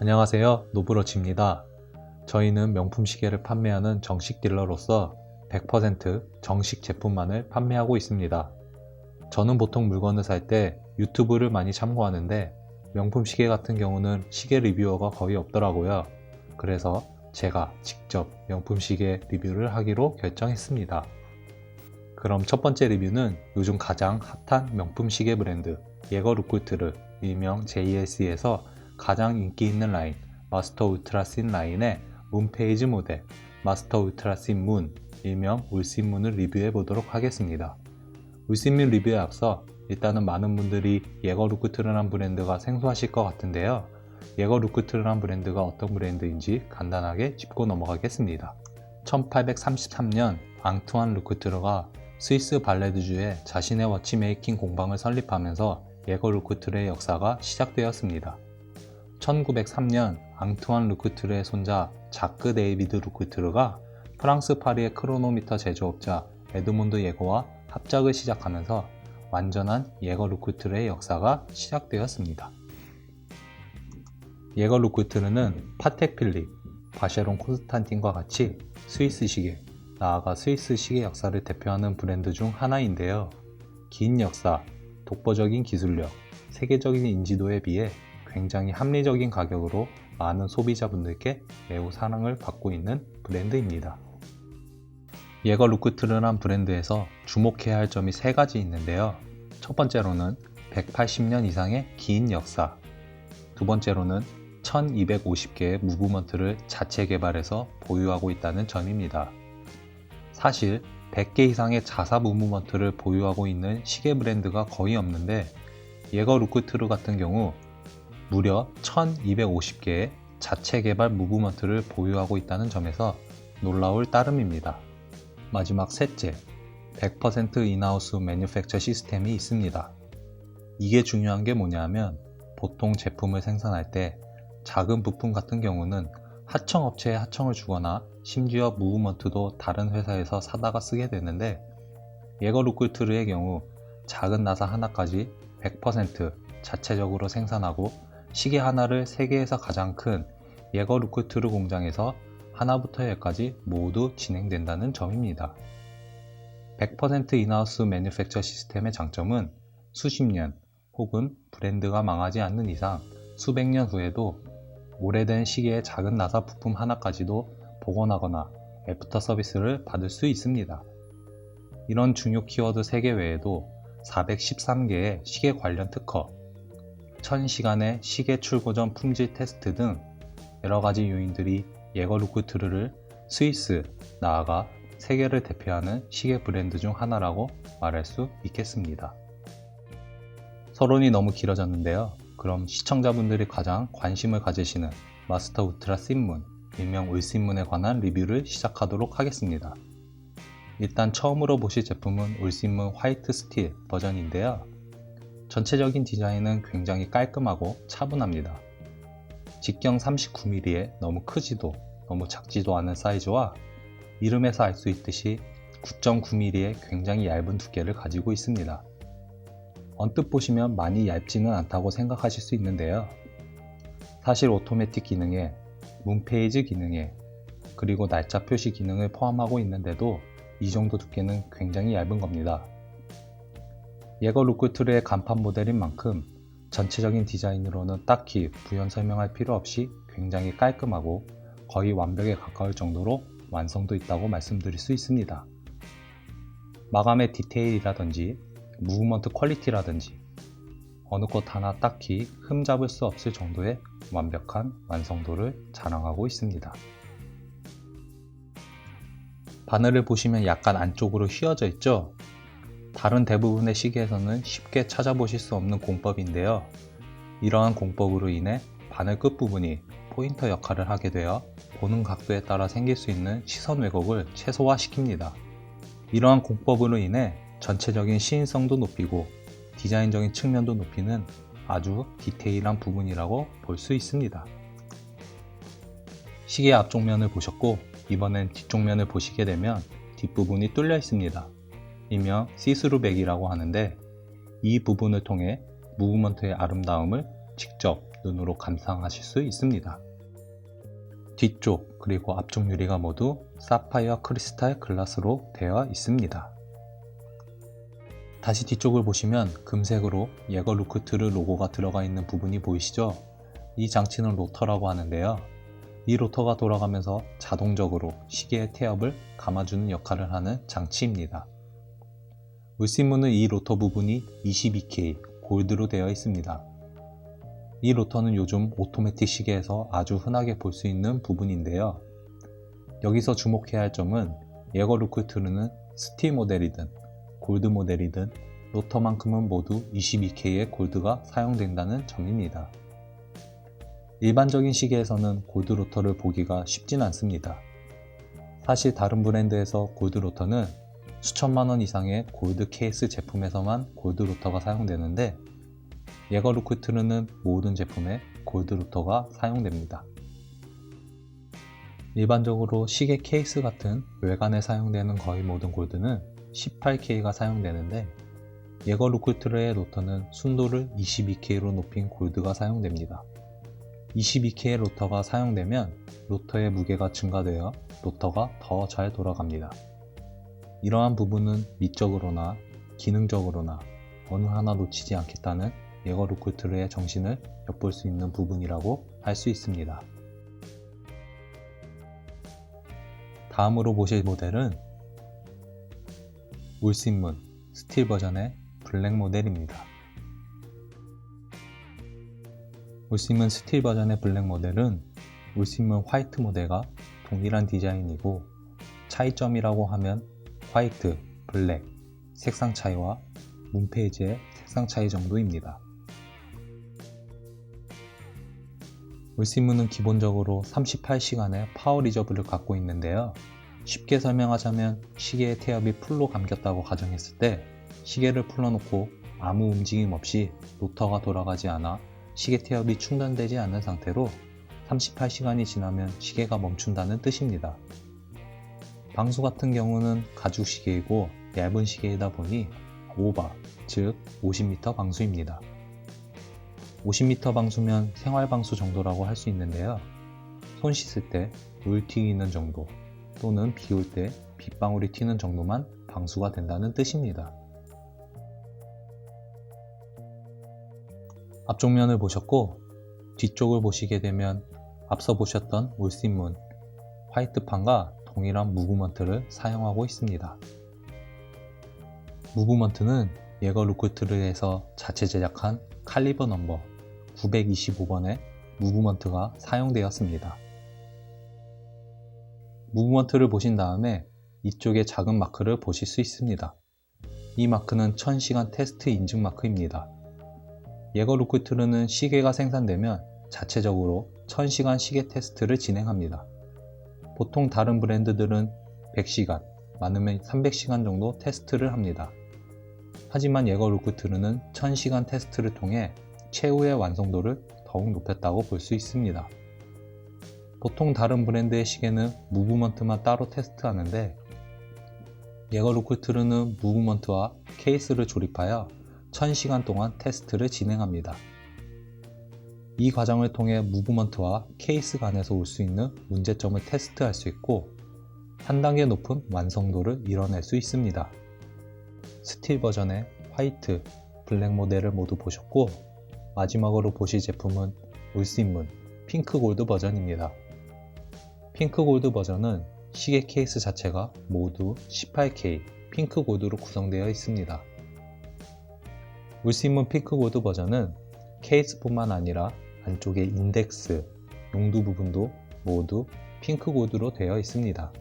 안녕하세요, 노브로치입니다. 저희는 명품 시계를 판매하는 정식 딜러로서 100% 정식 제품만을 판매하고 있습니다. 저는 보통 물건을 살 때 유튜브를 많이 참고하는데 명품 시계 같은 경우는 시계 리뷰어가 거의 없더라고요. 그래서 제가 직접 명품 시계 리뷰를 하기로 결정했습니다. 그럼 첫 번째 리뷰는 요즘 가장 핫한 명품 시계 브랜드 예거루크트르, 일명 JLC에서 가장 인기 있는 라인 마스터 울트라 신 라인의 문페이지 모델 마스터 울트라 신 문, 일명 울신 문을 리뷰해 보도록 하겠습니다. 울신 문 리뷰에 앞서 일단은 많은 분들이 예거루크트르란 브랜드가 생소하실 것 같은데요. 예거루크트르란 브랜드가 어떤 브랜드인지 간단하게 짚고 넘어가겠습니다. 1833년 앙투안 루크트르가 스위스 발레드주에 자신의 워치메이킹 공방을 설립하면서 예거루크트르의 역사가 시작되었습니다. 1903년 앙투안 루크트르의 손자 자크 데이비드 루크트르가 프랑스 파리의 크로노미터 제조업자 에드몬드 예거와 합작을 시작하면서 완전한 예거루크트르의 역사가 시작되었습니다. 예거루크트르는 파텍 필립, 바쉐론 콘스탄틴과 같이 스위스 시계, 나아가 스위스 시계 역사를 대표하는 브랜드 중 하나인데요. 긴 역사, 독보적인 기술력, 세계적인 인지도에 비해 굉장히 합리적인 가격으로 많은 소비자분들께 매우 사랑을 받고 있는 브랜드입니다. 예거루크트르란 브랜드에서 주목해야 할 점이 세 가지 있는데요. 첫 번째로는 180년 이상의 긴 역사, 두 번째로는 1250개의 무브먼트를 자체 개발해서 보유하고 있다는 점입니다. 사실 100개 이상의 자사 무브먼트를 보유하고 있는 시계 브랜드가 거의 없는데 예거루크트르 같은 경우 무려 1250개의 자체 개발 무브먼트를 보유하고 있다는 점에서 놀라울 따름입니다. 마지막 셋째, 100% 인하우스 매뉴팩처 시스템이 있습니다. 이게 중요한 게 뭐냐면 보통 제품을 생산할 때 작은 부품 같은 경우는 하청업체에 하청을 주거나 심지어 무브먼트도 다른 회사에서 사다가 쓰게 되는데 예거루크트르의 경우 작은 나사 하나까지 100% 자체적으로 생산하고 시계 하나를 세계에서 가장 큰 예거루크트르 공장에서 하나부터 열까지 모두 진행된다는 점입니다. 100% 인하우스 매뉴팩처 시스템의 장점은 수십 년 혹은 브랜드가 망하지 않는 이상 수백 년 후에도 오래된 시계의 작은 나사 부품 하나까지도 복원하거나 애프터 서비스를 받을 수 있습니다. 이런 중요 키워드 3개 외에도 413개의 시계 관련 특허, 1000시간의 시계 출고 전 품질 테스트 등 여러가지 요인들이 예거루크트르를 스위스, 나아가 세계를 대표하는 시계 브랜드 중 하나라고 말할 수 있겠습니다. 서론이 너무 길어졌는데요. 그럼 시청자분들이 가장 관심을 가지시는 마스터 울트라 신문, 일명 울신문에 관한 리뷰를 시작하도록 하겠습니다. 일단 처음으로 보실 제품은 울신문 화이트 스틸 버전인데요. 전체적인 디자인은 굉장히 깔끔하고 차분합니다. 직경 39mm에 너무 크지도 너무 작지도 않은 사이즈와 이름에서 알 수 있듯이 9.9mm의 굉장히 얇은 두께를 가지고 있습니다. 언뜻 보시면 많이 얇지는 않다고 생각하실 수 있는데요. 사실 오토매틱 기능에, 문페이지 기능에, 그리고 날짜 표시 기능을 포함하고 있는데도 이 정도 두께는 굉장히 얇은 겁니다. 예거루크트르의 간판 모델인 만큼 전체적인 디자인으로는 딱히 부연 설명할 필요 없이 굉장히 깔끔하고 거의 완벽에 가까울 정도로 완성도 있다고 말씀드릴 수 있습니다. 마감의 디테일이라든지 무브먼트 퀄리티라든지 어느 것 하나 딱히 흠잡을 수 없을 정도의 완벽한 완성도를 자랑하고 있습니다. 바늘을 보시면 약간 안쪽으로 휘어져 있죠? 다른 대부분의 시계에서는 쉽게 찾아보실 수 없는 공법인데요. 이러한 공법으로 인해 바늘 끝부분이 포인터 역할을 하게 되어 보는 각도에 따라 생길 수 있는 시선 왜곡을 최소화시킵니다. 이러한 공법으로 인해 전체적인 시인성도 높이고 디자인적인 측면도 높이는 아주 디테일한 부분이라고 볼 수 있습니다. 시계 앞쪽 면을 보셨고 이번엔 뒤쪽 면을 보시게 되면 뒷부분이 뚫려 있습니다. 일명 시스루백이라고 하는데 이 부분을 통해 무브먼트의 아름다움을 직접 눈으로 감상하실 수 있습니다. 뒤쪽 그리고 앞쪽 유리가 모두 사파이어 크리스탈 글라스로 되어 있습니다. 다시 뒤쪽을 보시면 금색으로 예거 루크트르 로고가 들어가 있는 부분이 보이시죠? 이 장치는 로터라고 하는데요. 이 로터가 돌아가면서 자동적으로 시계의 태엽을 감아주는 역할을 하는 장치입니다. 울신문은 이 로터 부분이 22K 골드로 되어 있습니다. 이 로터는 요즘 오토매틱 시계에서 아주 흔하게 볼 수 있는 부분인데요. 여기서 주목해야 할 점은 예거 루크트르는 스틸 모델이든 골드 모델이든 로터만큼은 모두 22K의 골드가 사용된다는 점입니다. 일반적인 시계에서는 골드 로터를 보기가 쉽진 않습니다. 사실 다른 브랜드에서 골드 로터는 수천만원 이상의 골드 케이스 제품에서만 골드 로터가 사용되는데 예거 루크트르는 모든 제품에 골드 로터가 사용됩니다. 일반적으로 시계 케이스 같은 외관에 사용되는 거의 모든 골드는 18K가 사용되는데 예거 루크트르의 로터는 순도를 22K로 높인 골드가 사용됩니다. 22K의 로터가 사용되면 로터의 무게가 증가되어 로터가 더 잘 돌아갑니다. 이러한 부분은 미적으로나 기능적으로나 어느 하나 놓치지 않겠다는 예거 루크트르의 정신을 엿볼 수 있는 부분이라고 할 수 있습니다. 다음으로 보실 모델은 울신문 스틸 버전의 블랙 모델입니다. 울신문 스틸 버전의 블랙 모델은 울신문 화이트 모델과 동일한 디자인이고 차이점이라고 하면 화이트, 블랙, 색상 차이와 문 페이지의 색상 차이 정도입니다. 울신문은 기본적으로 38시간의 파워 리저브를 갖고 있는데요. 쉽게 설명하자면 시계의 태엽이 풀로 감겼다고 가정했을 때 시계를 풀어놓고 아무 움직임 없이 로터가 돌아가지 않아 시계 태엽이 충전되지 않은 상태로 38시간이 지나면 시계가 멈춘다는 뜻입니다. 방수 같은 경우는 가죽 시계이고 얇은 시계이다 보니 오바, 즉 50m 방수입니다. 50m 방수면 생활 방수 정도라고 할 수 있는데요. 손 씻을 때 물 튀기는 정도 또는 비 올 때 빗방울이 튀는 정도만 방수가 된다는 뜻입니다. 앞쪽 면을 보셨고 뒤쪽을 보시게 되면 앞서 보셨던 울신문 화이트판과 동일한 무브먼트를 사용하고 있습니다. 무브먼트는 예거 루크트르에서 자체 제작한 칼리버 넘버 925번의 무브먼트가 사용되었습니다. 무브먼트를 보신 다음에 이쪽에 작은 마크를 보실 수 있습니다. 이 마크는 1000시간 테스트 인증 마크입니다. 예거 루크트르는 시계가 생산되면 자체적으로 1000시간 시계 테스트를 진행합니다. 보통 다른 브랜드들은 100시간, 많으면 300시간 정도 테스트를 합니다. 하지만 예거 루크트르는 1000시간 테스트를 통해 최후의 완성도를 더욱 높였다고 볼 수 있습니다. 보통 다른 브랜드의 시계는 무브먼트만 따로 테스트하는데 예거 루크트르는 무브먼트와 케이스를 조립하여 1000시간 동안 테스트를 진행합니다. 이 과정을 통해 무브먼트와 케이스 간에서 올 수 있는 문제점을 테스트할 수 있고 한 단계 높은 완성도를 이뤄낼 수 있습니다. 스틸 버전의 화이트, 블랙 모델을 모두 보셨고 마지막으로 보실 제품은 울신문 핑크 골드 버전입니다. 핑크 골드 버전은 시계 케이스 자체가 모두 18K 핑크 골드로 구성되어 있습니다. 울신문 핑크 골드 버전은 케이스뿐만 아니라 안쪽의 인덱스, 용두 부분도 모두 핑크 골드로 되어 있습니다.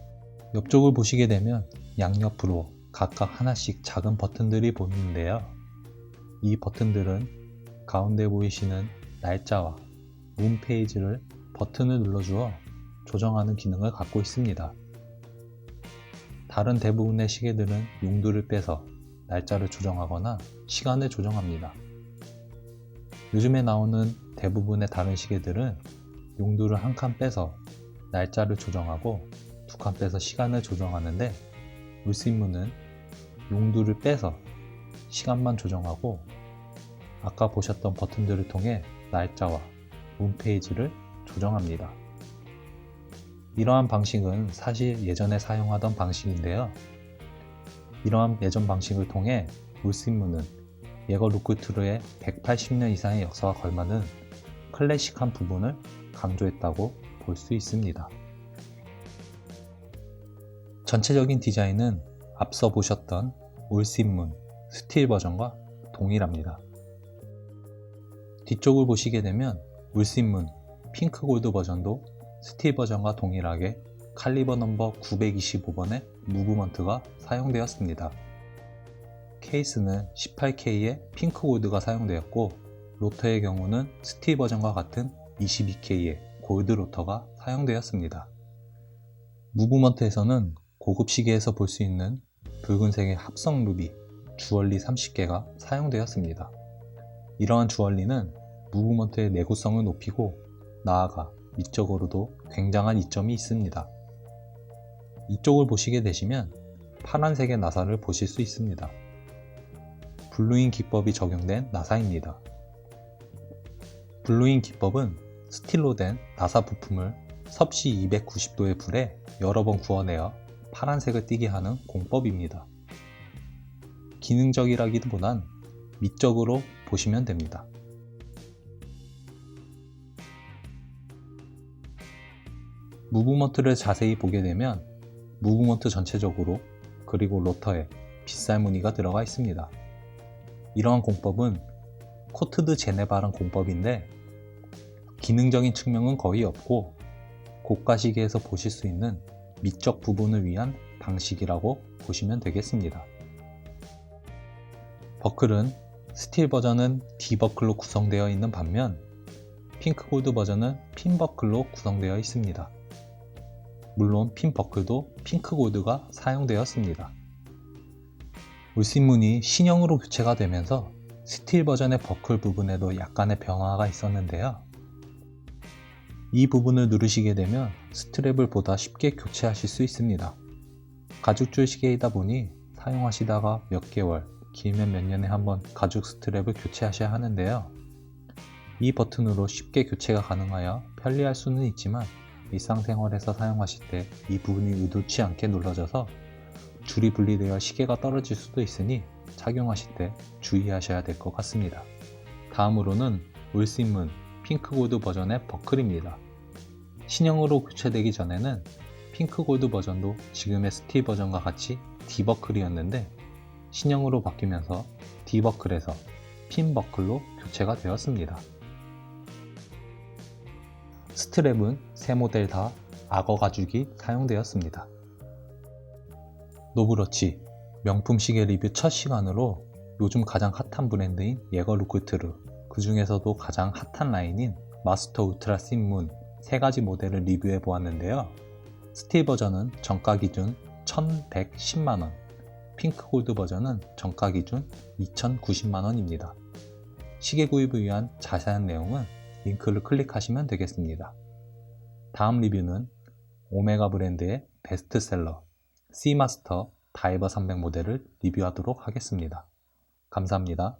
옆쪽을 보시게 되면 양옆으로 각각 하나씩 작은 버튼들이 보이는데요. 이 버튼들은 가운데 보이시는 날짜와 문 페이지를 버튼을 눌러주어 조정하는 기능을 갖고 있습니다. 다른 대부분의 시계들은 용두를 빼서 날짜를 조정하거나 시간을 조정합니다. 요즘에 나오는 대부분의 다른 시계들은 용두를 한 칸 빼서 날짜를 조정하고 두 칸 빼서 시간을 조정하는데 울신문은 용두를 빼서 시간만 조정하고 아까 보셨던 버튼들을 통해 날짜와 홈페이지를 조정합니다. 이러한 방식은 사실 예전에 사용하던 방식인데요. 이러한 예전 방식을 통해 울신문은 예거 루크투르의 180년 이상의 역사와 걸맞는 클래식한 부분을 강조했다고 볼 수 있습니다. 전체적인 디자인은 앞서 보셨던 울신문 스틸 버전과 동일합니다. 뒤쪽을 보시게 되면 울신문 핑크 골드 버전도 스틸 버전과 동일하게 칼리버 넘버 925번의 무브먼트가 사용되었습니다. 케이스는 18K의 핑크 골드가 사용되었고 로터의 경우는 스틸 버전과 같은 22K의 골드 로터가 사용되었습니다. 무브먼트에서는 고급 시계에서 볼 수 있는 붉은색의 합성 루비 주얼리 30개가 사용되었습니다. 이러한 주얼리는 무브먼트의 내구성을 높이고 나아가 미적으로도 굉장한 이점이 있습니다. 이쪽을 보시게 되시면 파란색의 나사를 보실 수 있습니다. 블루인 기법이 적용된 나사입니다. 블루인 기법은 스틸로 된 나사 부품을 섭씨 290도의 불에 여러 번 구워내어 파란색을 띠게 하는 공법입니다. 기능적이라기보단 미적으로 보시면 됩니다. 무브먼트를 자세히 보게 되면 무브먼트 전체적으로 그리고 로터에 빗살 무늬가 들어가 있습니다. 이러한 공법은 코트드 제네바란 공법인데 기능적인 측면은 거의 없고 고가 시계에서 보실 수 있는 미적 부분을 위한 방식이라고 보시면 되겠습니다. 버클은 스틸 버전은 D버클로 구성되어 있는 반면 핑크 골드 버전은 핀 버클로 구성되어 있습니다. 물론 핀 버클도 핑크 골드가 사용되었습니다. 울신문이 신형으로 교체가 되면서 스틸 버전의 버클 부분에도 약간의 변화가 있었는데요. 이 부분을 누르시게 되면 스트랩을 보다 쉽게 교체하실 수 있습니다. 가죽줄 시계이다 보니 사용하시다가 몇 개월, 길면 몇 년에 한번 가죽 스트랩을 교체하셔야 하는데요. 이 버튼으로 쉽게 교체가 가능하여 편리할 수는 있지만 일상생활에서 사용하실 때 이 부분이 의도치 않게 눌러져서 줄이 분리되어 시계가 떨어질 수도 있으니 착용하실 때 주의하셔야 될 것 같습니다. 다음으로는 울신문 핑크 골드 버전의 버클입니다. 신형으로 교체되기 전에는 핑크 골드 버전도 지금의 스틸 버전과 같이 D버클이었는데 신형으로 바뀌면서 D버클에서 핀 버클로 교체가 되었습니다. 스트랩은 세 모델 다 악어 가죽이 사용되었습니다. 노브러치 명품 시계 리뷰 첫 시간으로 요즘 가장 핫한 브랜드인 예거 루크투르, 그 중에서도 가장 핫한 라인인 마스터 울트라 신문 세 가지 모델을 리뷰해 보았는데요. 스틸 버전은 정가 기준 1110만원, 핑크 골드 버전은 정가 기준 2090만원입니다. 시계 구입을 위한 자세한 내용은 링크를 클릭하시면 되겠습니다. 다음 리뷰는 오메가 브랜드의 베스트셀러 시마스터 다이버 300 모델을 리뷰하도록 하겠습니다. 감사합니다.